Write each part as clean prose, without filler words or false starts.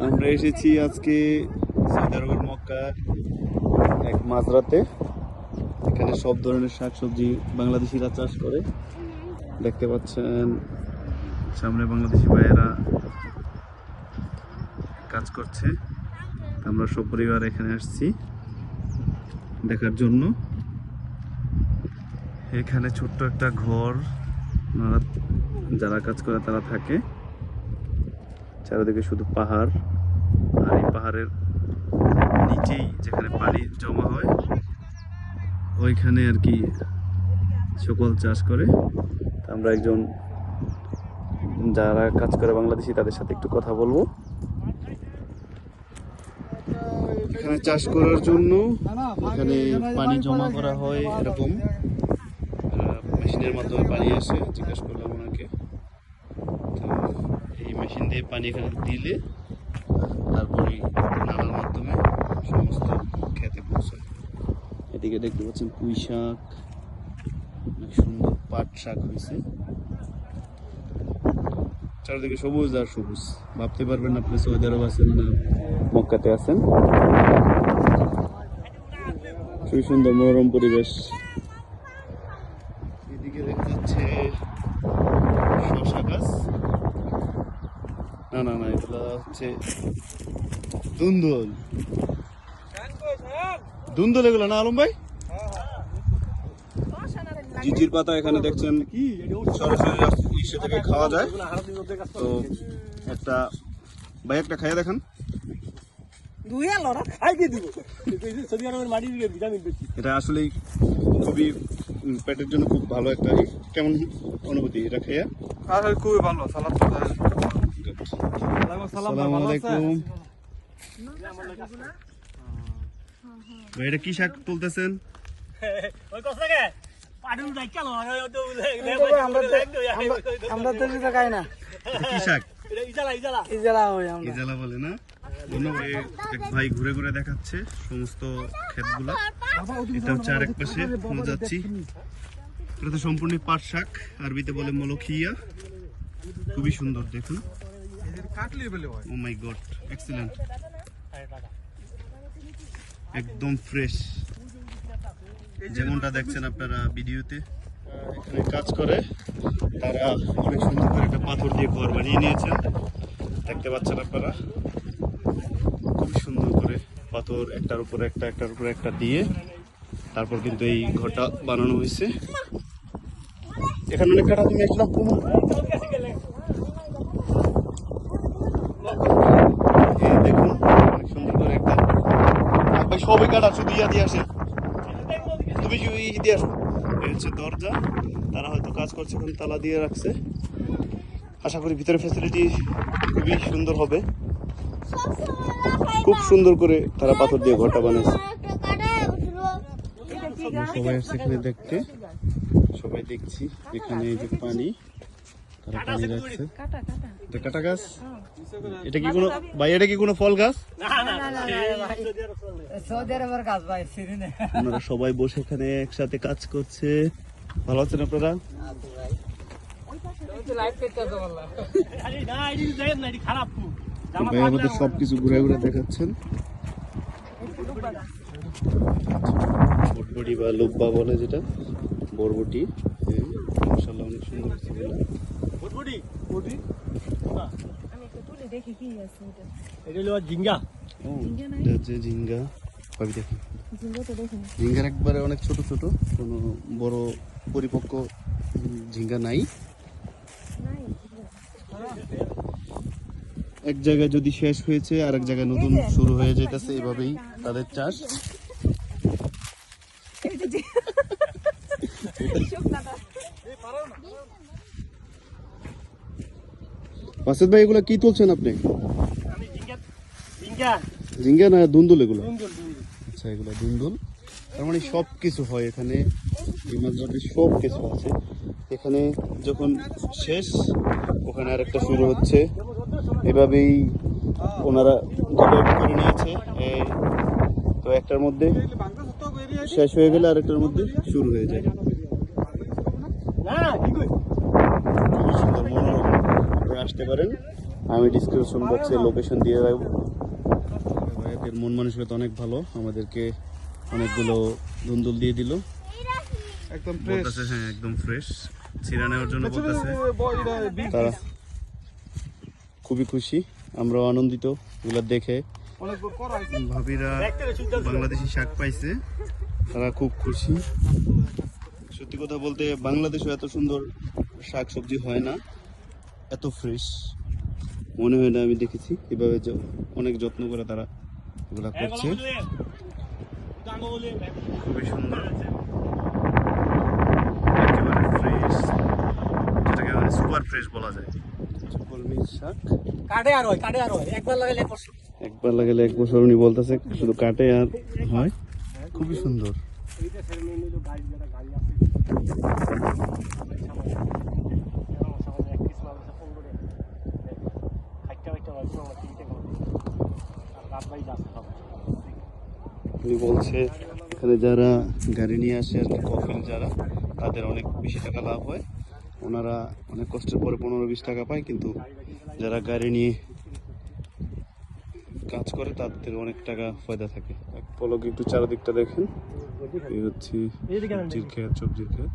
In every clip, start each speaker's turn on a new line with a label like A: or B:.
A: আমরা এসেছি আজকে সৌদি আরবের মক্কা এক মাঝরাতে। এখানে সব ধরনের শাকসবজি বাংলাদেশিরা চাষ করে। দেখতে পাচ্ছেন সামনে বাংলাদেশি ভাইয়েরা কাজ করছে। আমরা সব পরিবার এখানে আসছি দেখার জন্য। এখানে ছোট্ট একটা ঘর যারা কাজ করে তারা থাকে। চারিদিকে শুধু পাহাড়, আর এই পাহাড়ের নিচেই যেখানে পানি জমা হয় ওইখানে আর কি সকল চাষ করে। আমরা একজন যারা কাজ করে বাংলাদেশি তাদের সাথে একটু কথা বলবো। এখানে চাষ করার জন্য এখানে পানি জমা করা হয়, এরকম মেশিনের মাধ্যমে পানি আসে। জিজ্ঞেস করলাম ওনাকে, তো এই মেশিন দিয়ে পানি এখানে দিলে তারপরে নালার মাধ্যমে সমস্ত খেতে পৌঁছায়। এদিকে দেখতে পাচ্ছেন পুঁই শাক, অনেক সুন্দর পাট শাক হয়েছে। চারদিকে সবুজ আর সবুজ। ভাবতে পারবেন আপনি সৌদি আরব আছেন না মক্কাতে আছেন। খুবই সুন্দর মনোরম পরিবেশ। এদিকে দেখা যাচ্ছে শসা গাছ। না, এগুলো হচ্ছে দুন্দুল। দুন্দুল এগুলো না আলম ভাই? জিজির পাতা এখানে দেখছেন সরাসরি ইসে থেকে খাওয়া যায়। তো একটা ভাই একটা খাইয়ে দেখেন। এটা আসলে খুবই পেটের জন্য খুব ভালো একটা। কেমন অনুভূতি এটা খেয়ে?
B: খুবই ভালো।
A: আসসালামু আলাইকুম ভাই, এটা কি শাক তুলতেছেন?
B: আমরা তো খাই না।
A: কি শাক?
B: ইজালা
A: ইজালা বলে না? এক ভাই ঘুরে ঘুরে দেখাচ্ছে সমস্ত ক্ষেতগুলা। এটা হচ্ছে আরেক পাশে আমরা যাচ্ছি। এটা তো সম্পূর্ণ পাট শাক, আরবিতে বলে মলখিয়া। খুবই সুন্দর দেখুন। ও মাই গড, এক্সিলেন্ট, একদম ফ্রেশ যেমনটা দেখছেন আপনারা ভিডিওতে। এখানে কাজ করে তারা অনেক সুন্দর করে একটা পাথর দিয়ে ঘর বানিয়ে নিয়েছেন, দেখতে পাচ্ছেন আপনারা। খুব সুন্দর করে পাথর একটার উপর একটা দিয়ে তারপর কিন্তু এই ঘরটা বানানো হয়েছে। এখানে অনেক কাটা তুমি আসলাম দেখুন, অনেক সুন্দর করে একটা সবই কাটা শুধু দিয়ে আসে। তুমি দিয়ে আসো। এই হচ্ছে দরজা, তারা হয়তো কাজ করছে, এখন তালা দিয়ে রাখছে। আশা করি ভিতরে ফ্যাসিলিটি খুবই সুন্দর হবে। খুব সুন্দর করে তারা পাথর দিয়ে ঘরটা বানিয়েছে। সবাই আসছে এখানে দেখতে, সবাই দেখছি এখানে এই যে পানি, তারা পানি রাখছে। এটা কাটা গাছ? এটা কি কোনো ভাই, এটা কি কোনো ফল গাছ? আপনারা সবাই বসে এখানে একসাথে কাজ করছে। ভালো আছেন আপনারা? ভাই আমাদের সবকিছু ঘুরে ঘুরে দেখাচ্ছেন। বটবটি বা লুব্বা বলে যেটা, বরবটি। মাশাআল্লাহ অনেক সুন্দর হচ্ছে। ঝিঙ্গার একবারে অনেক ছোট ছোট, কোনো বড় পরিপক্ক ঝিঙ্গা নাই। এক জায়গায় যদি শেষ হয়েছে আর এক জায়গায় নতুন শুরু হয়ে যেতেছে, এভাবেই তাদের চাষ। বাসেদ ভাই, এগুলা কি তুলছেন আপনি? ঝিঙ্গা না দুন্দুল এগুলো? আচ্ছা, এগুলো দুন্দুল। তার মানে সব কিছু হয় এখানে, এই মাঝরাতে সব কিছু আছে। এখানে যখন শেষ ওখানে আরেকটা শুরু হচ্ছে। এভাবেই ওনারা ডিভাইড করে নিয়েছে। তো একটার মধ্যে শেষ হয়ে গেলে আরেকটার মধ্যে শুরু হয়ে যায়। খুবই সুন্দর, মনোরম। আসতে পারেন। আমি ডিসক্রিপশন বক্সে লোকেশন দিয়ে রাখবো। ভাইয়াদের মন মানসিকতা অনেক ভালো, আমাদেরকে অনেকগুলো ধুন্দুল দিয়ে দিল।
B: একদম
A: বলতেছে হ্যাঁ একদম ফ্রেশ, ছিঁড়া নেওয়ার জন্য বলতেছে। তারা খুবই খুশি, আমরাও আনন্দিত এগুলো দেখে। ভাবিরা বাংলাদেশি শাক পাইছে, তারা খুব খুশি। সত্যি কথা বলতে বাংলাদেশে এত সুন্দর শাক সবজি হয় না, এত ফ্রেশ মনে হয় না আমি দেখেছি। এভাবে অনেক যত্ন করে তারা এগুলা করছে, খুবই সুন্দর, একেবারে ফ্রেশ, যেটাকে মানে সুপার ফ্রেশ বলা যায়। কলমি শাক একবার লাগালে 1 বছর উনি বলতেছে, শুধু কাটে আর হয়, খুবই সুন্দর। উনি বলছে এখানে যারা গাড়ি নিয়ে আসে আর কি, কফিল যারা, তাদের অনেক বেশি টাকা লাভ হয়। ওনারা অনেক কষ্টের পরে 15-20 টাকা পায়, কিন্তু যারা গাড়ি নিয়ে কাজ করে তাদের অনেক টাকা ফায়দা থাকে। পলকে একটু চারিদিকটা দেখেন, এই হচ্ছে সবজির ক্ষেত, সবজির ক্ষেত।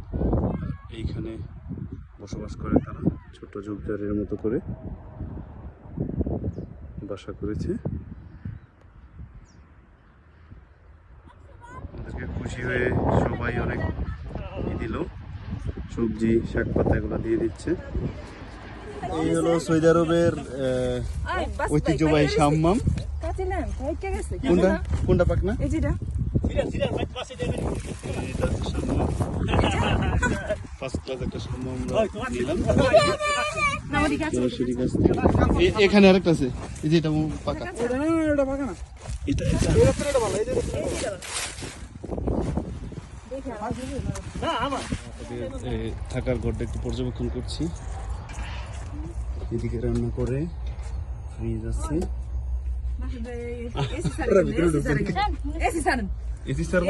A: এইখানে বসবাস করে তারা, ছোট ঝোপঝাড়ের মতো করে বাসা করেছে। আমাদেরকে খুশি হয়ে সবাই অনেক দিল, সবজি শাক পাতা এগুলো দিয়ে দিচ্ছে। এই হলো সৌদি আরবের ঐতিহ্যবাহী সাম্মাম। কোনটা কোনটা পাক না? ফার্স্ট ক্লাস একটা সাম্মাম আমরা নিলাম। সরাসরি গাছ থেকে। এখানে আরেকটা আছে, এই যে এটা পাকা। এটা থাকার ঘরটা একটু পর্যবেক্ষণ করছি। এদিকে রান্না করে, ফ্রিজ আছে। এসি স্যার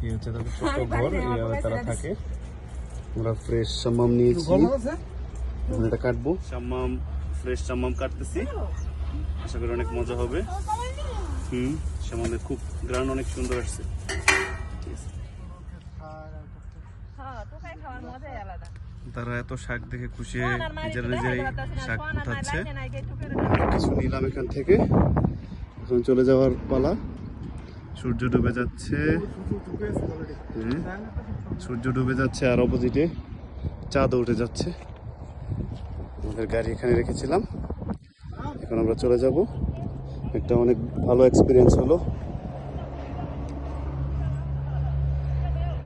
A: এই হচ্ছে তাদের ছোট্ট ঘর, এইভাবে তারা থাকে। আমরা ফ্রেশ সাম্মাম নিয়েছি, এখন এটা কাটবো। সাম্মাম, ফ্রেশ সাম্মাম কাটতেছি, আশা করি অনেক মজা হবে। সামান্য খুব গ্রান অনেক সুন্দর আসছে। তারা এত শাক দেখে খুশি হয়ে নিজেরাই শাক উঠাচ্ছে। কিছু নিলাম এখান থেকে, এখন চলে যাওয়ার পালা। সূর্য ডুবে যাচ্ছে, সূর্য ডুবে যাচ্ছে, আর অপোজিটে চাঁদও উঠে যাচ্ছে। আমাদের গাড়ি এখানে রেখেছিলাম, এখন আমরা চলে যাব। একটা অনেক ভালো এক্সপিরিয়েন্স হলো।